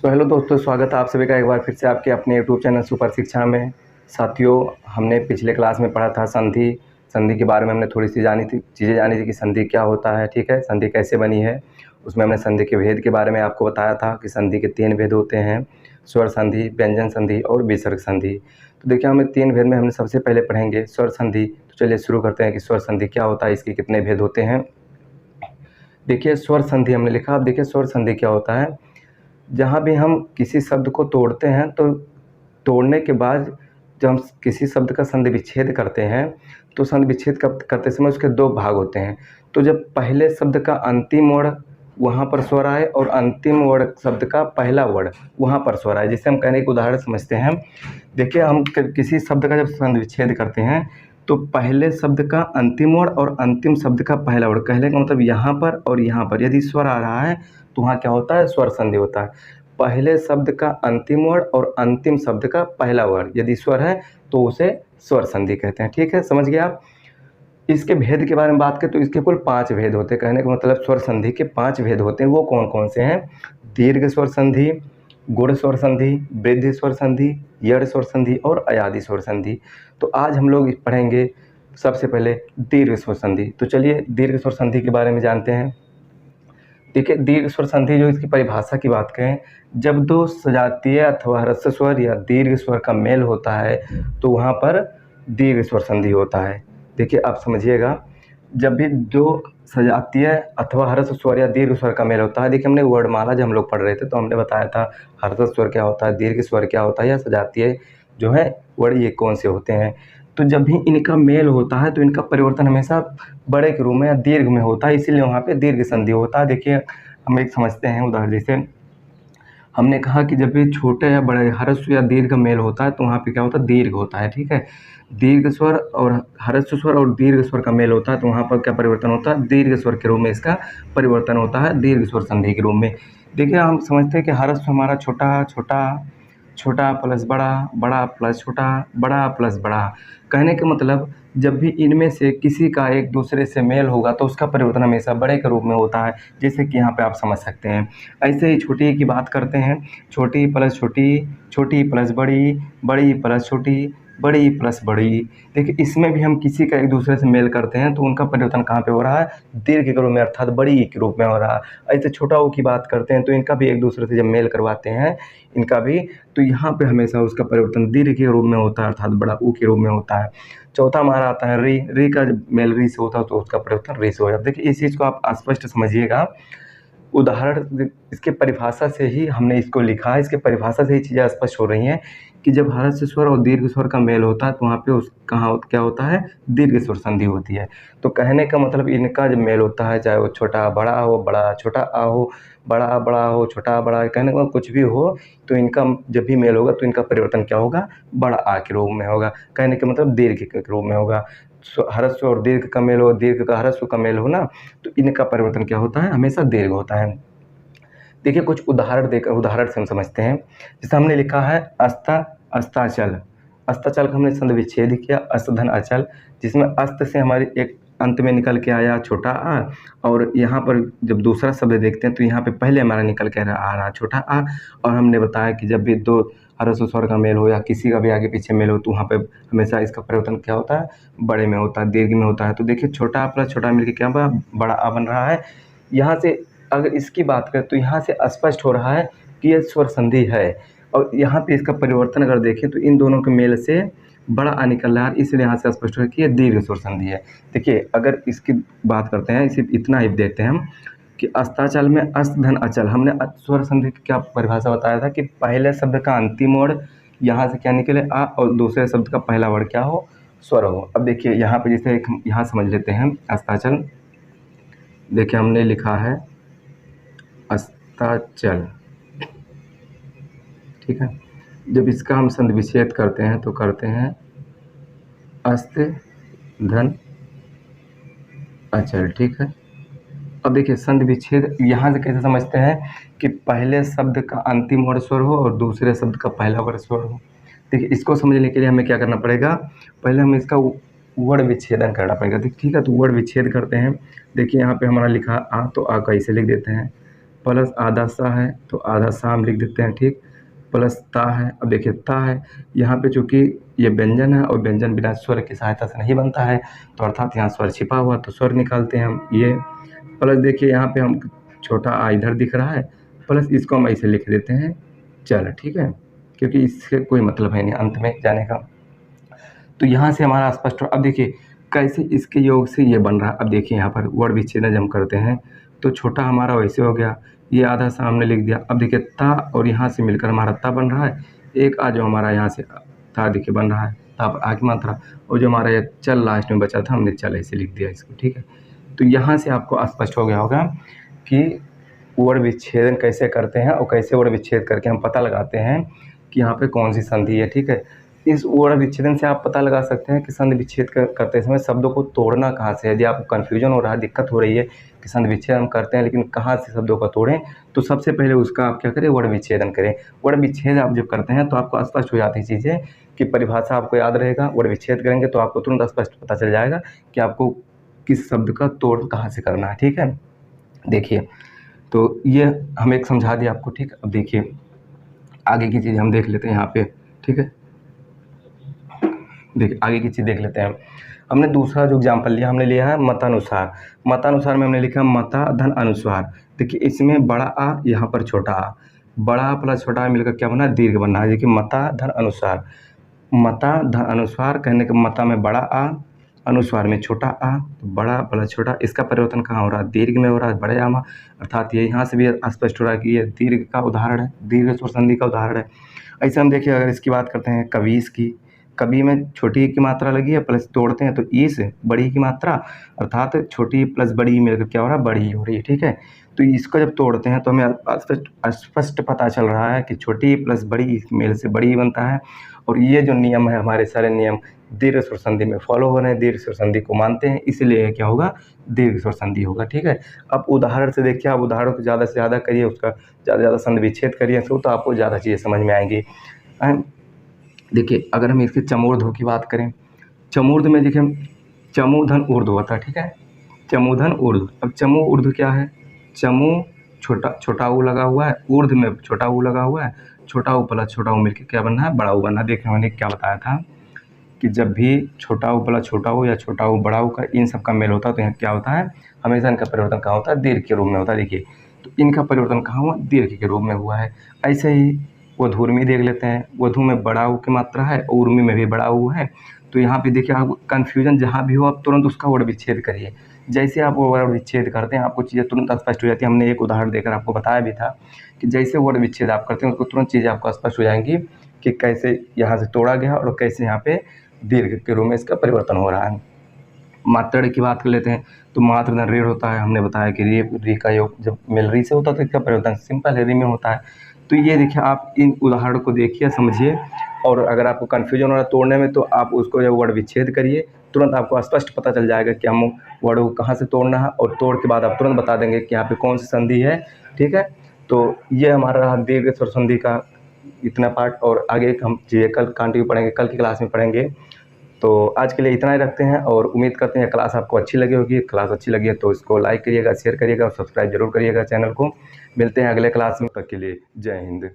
So hello दोस्तों, स्वागत है आप सभी का एक बार फिर से आपके अपने यूट्यूब चैनल सुपर शिक्षा में। साथियों, हमने पिछले क्लास में पढ़ा था संधि। संधि के बारे में हमने थोड़ी सी चीज़ें जानी थी कि संधि क्या होता है, ठीक है, संधि कैसे बनी है। उसमें हमने संधि के भेद के बारे में आपको बताया था कि संधि के 3 भेद होते हैं, स्वर संधि, व्यंजन संधि और विसर्ग संधि। तो देखिए, हमें 3 भेद में हमने सबसे पहले पढ़ेंगे स्वर संधि। तो चलिए शुरू करते हैं कि स्वर संधि क्या होता है, इसके कितने भेद होते हैं। देखिए, स्वर संधि हमने लिखा। अब देखिए, स्वर संधि क्या होता है। जहाँ भी हम किसी शब्द को तोड़ते हैं तो तोड़ने के बाद जब हम किसी शब्द का संधि विच्छेद करते हैं तो संधि विच्छेद करते समय उसके 2 भाग होते हैं। तो जब पहले शब्द का अंतिम वर्ण वहाँ पर स्वर आए और अंतिम वर्ण शब्द का पहला वर्ण वहाँ पर स्वर आए, जिसे हम कहने की उदाहरण समझते हैं। देखिए, हम किसी शब्द का जब संधि विच्छेद करते हैं तो पहले शब्द का अंतिम वर्ण और अंतिम शब्द का पहला वर्ण, कहने का मतलब यहाँ पर और यहाँ पर यदि स्वर आ रहा है तो वहाँ क्या होता है, स्वर संधि होता है। पहले शब्द का अंतिम वर्ण और अंतिम शब्द का पहला वर्ण यदि स्वर है तो उसे स्वर संधि कहते हैं। ठीक है, समझ गए आप। इसके भेद के बारे में बात करें तो इसके कुल 5 भेद होते हैं। कहने का मतलब स्वर संधि के 5 भेद होते हैं। वो कौन कौन से हैं? दीर्घ स्वर संधि, गुण स्वर संधि, वृद्धि स्वर संधि, यड़ स्वर संधि और अयादि स्वर संधि। तो आज हम लोग पढ़ेंगे सबसे पहले दीर्घ स्वर संधि। तो चलिए दीर्घ स्वर संधि के बारे में जानते हैं। देखिए, दीर्घ स्वर संधि जो इसकी परिभाषा की बात करें, जब 2 सजातीय अथवा ह्रस्व स्वर या दीर्घ स्वर का मेल होता है तो वहाँ पर दीर्घ स्वर संधि होता है। देखिए, आप समझिएगा, जब भी 2 सजातीय अथवा ह्रस्व स्वर या दीर्घ स्वर का मेल होता है। देखिए, हमने वर्णमाला जब हम लोग पढ़ रहे थे तो हमने बताया था ह्रस्व स्वर क्या होता है, दीर्घ स्वर क्या होता है या सजातीय जो है वर्ण ये कौन से होते हैं। तो जब भी इनका मेल होता है तो इनका परिवर्तन हमेशा बड़े के रूप में या दीर्घ में होता है, इसीलिए वहाँ पे दीर्घ संधि होता है। देखिए, हम एक समझते हैं उदाहरण। जैसे हमने कहा कि जब भी छोटे या बड़े ह्रस्व या दीर्घ मेल होता है तो वहाँ पे क्या होता है, दीर्घ होता है। ठीक है, दीर्घ स्वर और ह्रस्व स्वर और दीर्घ स्वर का मेल होता है तो वहाँ पर क्या परिवर्तन होता है, दीर्घ स्वर के रूप में इसका परिवर्तन होता है, दीर्घ स्वर संधि के रूप में। देखिए, हम समझते हैं कि ह्रस्व हमारा छोटा छोटा, छोटा प्लस बड़ा, बड़ा प्लस छोटा, बड़ा प्लस बड़ा। कहने का मतलब जब भी इनमें से किसी का एक दूसरे से मेल होगा तो उसका परिवर्तन हमेशा बड़े के रूप में होता है, जैसे कि यहाँ पे आप समझ सकते हैं। ऐसे ही छोटी की बात करते हैं, छोटी प्लस छोटी, छोटी प्लस बड़ी, बड़ी प्लस छोटी, बड़ी प्लस बड़ी। देखिए, इसमें भी हम किसी का एक दूसरे से मेल करते हैं तो उनका परिवर्तन कहाँ पे हो रहा है, दीर्घ के रूप में अर्थात बड़ी के रूप में हो रहा है। ऐसे छोटा ऊ की बात करते हैं तो इनका भी एक दूसरे से जब मेल करवाते हैं इनका भी, तो यहाँ पे हमेशा उसका परिवर्तन दीर्घ के रूप में होता है अर्थात बड़ा ऊ के रूप में होता है। चौथा हमारा आता है री। री का जब मेल री से होता है तो उसका परिवर्तन री से हो जाता है। देखिए, इस चीज़ को आप स्पष्ट समझिएगा। उदाहरण इसके परिभाषा से ही हमने इसको लिखा है, इसके परिभाषा से ही चीज़ें स्पष्ट हो रही हैं कि जब ह्रस्व स्वर और दीर्घ स्वर का मेल होता है तो वहाँ पे उस कहाँ क्या होता है, दीर्घ स्वर संधि होती है। तो कहने का मतलब इनका जब मेल होता है, चाहे वो छोटा बड़ा हो, बड़ा छोटा आ हो, बड़ा बड़ा हो, छोटा बड़ा, कहने का मतलब कुछ भी हो, तो इनका जब भी मेल होगा तो इनका परिवर्तन क्या होगा, बड़ा आ के रूप में होगा। कहने का मतलब दीर्घ के रूप में होगा। ह्रस्व और दीर्घ का मेल हो, दीर्घ का ह्रस्व का मेल हो ना, तो इनका परिवर्तन क्या होता है, हमेशा दीर्घ होता है। देखिए, कुछ उदाहरण से हम समझते हैं। जैसे हमने लिखा है अस्ता अस्ताचल। अस्ताचल का हमने संधि विच्छेद किया, अस्त धन अचल, जिसमें अस्त से हमारी एक अंत में निकल के आया छोटा आ, और यहाँ पर जब दूसरा शब्द देखते हैं तो यहाँ पे पहले हमारा निकल के आ रहा छोटा आ। और हमने बताया कि जब भी 2 ह्रस्व स्वर का मेल हो या किसी का भी आगे पीछे मेल हो तो वहाँ पे हमेशा इसका परिवर्तन क्या होता है, बड़े में होता है, दीर्घ में होता है। तो देखिए, छोटा आ प्लस छोटा मिलकर क्या बड़ा आ बन रहा है। यहाँ से अगर इसकी बात करें तो यहाँ से स्पष्ट हो रहा है कि यह स्वर संधि है। और यहाँ पे इसका परिवर्तन अगर देखें तो इन दोनों के मेल से बड़ा आ निकल रहा है, इसलिए यहाँ से स्पष्ट हो रहा है कि यह दीर्घ स्वर संधि है। देखिए, अगर इसकी बात करते हैं, सिर्फ इतना ही देखते हैं हम कि अस्ताचल में अस्त धन अचल, हमने स्वर संधि की क्या परिभाषा बताया था कि पहले शब्द का अंतिम वर्ण यहाँ से क्या निकले आ और दूसरे शब्द का पहला वर्ण क्या हो, स्वर हो। अब देखिए, यहाँ पे जैसे यहाँ समझ लेते हैं अस्ताचल। देखिए, हमने लिखा है अस्ताचल, ठीक है। जब इसका हम संधि विच्छेद करते हैं तो करते हैं अस्त धन अचल, ठीक है। अब देखिए, संधि विच्छेद यहाँ से कैसे समझते हैं कि पहले शब्द का अंतिम वर्ण स्वर हो और दूसरे शब्द का पहला वर्ण स्वर हो। देखिए, इसको समझने के लिए हमें क्या करना पड़ेगा, पहले हमें इसका वर्ण विच्छेदन करना पड़ेगा। ठीक है, तो वर्ण विच्छेद करते हैं। देखिए, यहाँ पे हमारा लिखा आ, तो आ को ऐसे लिख देते हैं। प्लस आधा सा है तो आधा सा हम लिख देते हैं, ठीक। प्लस ता है, अब देखिए ता है, यहाँ पे चूँकि ये व्यंजन है और व्यंजन बिना स्वर की सहायता से नहीं बनता है, तो अर्थात यहाँ स्वर छिपा हुआ, तो स्वर निकालते हैं हम ये। प्लस देखिए यहाँ पे हम छोटा आ इधर दिख रहा है, प्लस इसको हम ऐसे लिख देते हैं चल, ठीक है, क्योंकि इससे कोई मतलब है नहीं अंत में जाने का। तो यहाँ से हमारा स्पष्ट अब देखिए कैसे इसके योग से ये बन रहा है। अब देखिए यहाँ पर वर्ण विच्छेदन जब हम करते हैं तो छोटा हमारा वैसे हो गया, ये आधा सा हमने लिख दिया। अब देखिए ता और यहाँ से मिलकर हमारा ता बन रहा है, एक आ जो हमारा यहाँ से ता देखिए बन रहा है, ता आ की मात्रा, और जो हमारा ये चल लास्ट में बचा था हमने चल ऐसे लिख दिया इसको, ठीक है। तो यहाँ से आपको स्पष्ट हो गया होगा कि वर्ण विच्छेदन कैसे करते हैं और कैसे वर्ण विच्छेद करके हम पता लगाते हैं कि यहाँ पे कौन सी संधि है, ठीक है। इस वर्ण विच्छेदन से आप पता लगा सकते हैं कि संधि विच्छेद करते समय शब्दों को तोड़ना कहाँ से है। यदि आपको कन्फ्यूजन हो रहा है, दिक्कत हो रही है कि संधि विच्छेद हम करते हैं लेकिन कहाँ से शब्दों को तोड़ें, तो सबसे पहले उसका आप क्या करें, वर्ण विच्छेदन करें। वर्ण विच्छेद आप जब करते हैं तो आपको स्पष्ट हो जाती चीज़ें कि परिभाषा आपको याद रहेगा। वर्ण विच्छेद करेंगे तो आपको तुरंत स्पष्ट पता चल जाएगा कि आपको किस शब्द का तोड़ कहाँ से करना है, ठीक है। देखिए तो ये हम एक समझा दिया आपको, ठीक। अब देखिए आगे की चीज़ हम देख लेते हैं यहाँ पे, ठीक है। देखिए आगे की चीज़ देख लेते हैं। हमने दूसरा जो एग्जाम्पल लिया, हमने लिया है मतानुसार। मतानुसार में हमने लिखा मता धन अनुस्वार। देखिए इसमें बड़ा आ, यहाँ पर छोटा आ, बड़ा आ प्लस छोटा आ मिलकर क्या बना, दीर्घ बना है। देखिए मता धन अनुस्वार, मता धन अनुस्वार कहने के मता में बड़ा आ, अनुस्वार में छोटा आ, तो बड़ा प्लस छोटा, इसका परिवर्तन कहाँ हो रहा है, दीर्घ में हो रहा है, बड़े आ में। अर्थात ये यहाँ से भी स्पष्ट हो रहा है कि ये दीर्घ का उदाहरण है, दीर्घ स्वर संधि का उदाहरण है। ऐसे हम देखिए अगर इसकी बात करते हैं कवीस की, कभी में छोटी ई की मात्रा लगी है प्लस तोड़ते हैं तो ई से बड़ी ई की मात्रा, अर्थात छोटी प्लस बड़ी ई मिलकर क्या हो रहा है, बड़ी ई हो रही है, ठीक है। तो इसको जब तोड़ते हैं तो हमें स्पष्ट पता चल रहा है कि छोटी ई प्लस बड़ी ई मेल से बड़ी ई बनता है। और ये जो नियम है हमारे सारे नियम दीर्घ स्वर संधि में फॉलो हो रहे हैं, दीर्घ स्वर संधि को मानते हैं, इसलिए क्या होगा, दीर्घ स्वर संधि होगा, ठीक है। अब उदाहरण से देखिए, आप उदाहरण को ज़्यादा से ज़्यादा करिए, उसका ज़्यादा से ज़्यादा संधि विच्छेद करिए तो आपको ज़्यादा चीज़ें समझ में आएंगी। देखिए अगर हम इसके चमूर्ध्व की बात करें, चमूर्ध्व में देखिए चमूधन ऊर्ध्व होता है, ठीक है, चमूधन ऊर्ध्व। अब चमू ऊर्ध्व क्या है, चमू छोटा ऊ लगा हुआ है, ऊर्ध्व में छोटा ऊ लगा हुआ है, छोटा ऊ प्लस छोटा ऊ मिलकर क्या बनना है, बड़ा ऊ बनना है। देखिए मैंने क्या बताया था कि जब भी छोटा ऊ प्लस छोटा ऊ या छोटा ऊ बड़ा ऊ का इन सब का मेल होता है तो यहाँ क्या होता है, हमेशा इनका परिवर्तन कहाँ होता है, दीर्घ के रूप में होता है। देखिए तो इनका परिवर्तन कहाँ हुआ, दीर्घ के रूप में हुआ है। ऐसे ही वधूर्मी देख लेते हैं, वधू में बड़ा ऊ की मात्रा है, उर्मी में भी बड़ा ऊ है। तो यहाँ पे देखिए आप कन्फ्यूजन जहाँ भी हो आप तुरंत उसका वर्ण विच्छेद करिए। जैसे आप वो वर्ण विच्छेद करते हैं आपको चीज़ें तुरंत स्पष्ट हो जाती है। हमने एक उदाहरण देकर आपको बताया भी था कि जैसे वर्ण विच्छेद आप करते हैं उसको तुरंत चीज़ें आपको स्पष्ट हो जाएंगी कि कैसे यहाँ से तोड़ा गया और कैसे यहाँ पे दीर्घ के रूप में इसका परिवर्तन हो रहा है। मात्रा की बात कर लेते हैं तो मात्र धन ऋण होता है, हमने बताया कि री का योग जब मिल री से होता है तो इसका परिवर्तन सिंपल री में होता है। तो ये देखिए आप इन उदाहरण को देखिए समझिए, और अगर आपको कन्फ्यूजन हो रहा है तोड़ने में तो आप उसको जब वर्ण विच्छेद करिए तुरंत आपको स्पष्ट पता चल जाएगा कि हम वर्ण को कहाँ से तोड़ना है, और तोड़ के बाद आप तुरंत बता देंगे कि यहाँ पे कौन सी संधि है, ठीक है। तो ये हमारा दीर्घ स्वर संधि का इतना पार्ट, और आगे हम चीज़ें कल कंटिन्यू पढ़ेंगे, कल की क्लास में पढ़ेंगे। तो आज के लिए इतना ही रखते हैं और उम्मीद करते हैं क्लास आपको अच्छी लगी होगी। क्लास अच्छी लगी है तो इसको लाइक करिएगा, शेयर करिएगा और सब्सक्राइब जरूर करिएगा चैनल को। मिलते हैं अगले क्लास में, तक के लिए जय हिंद।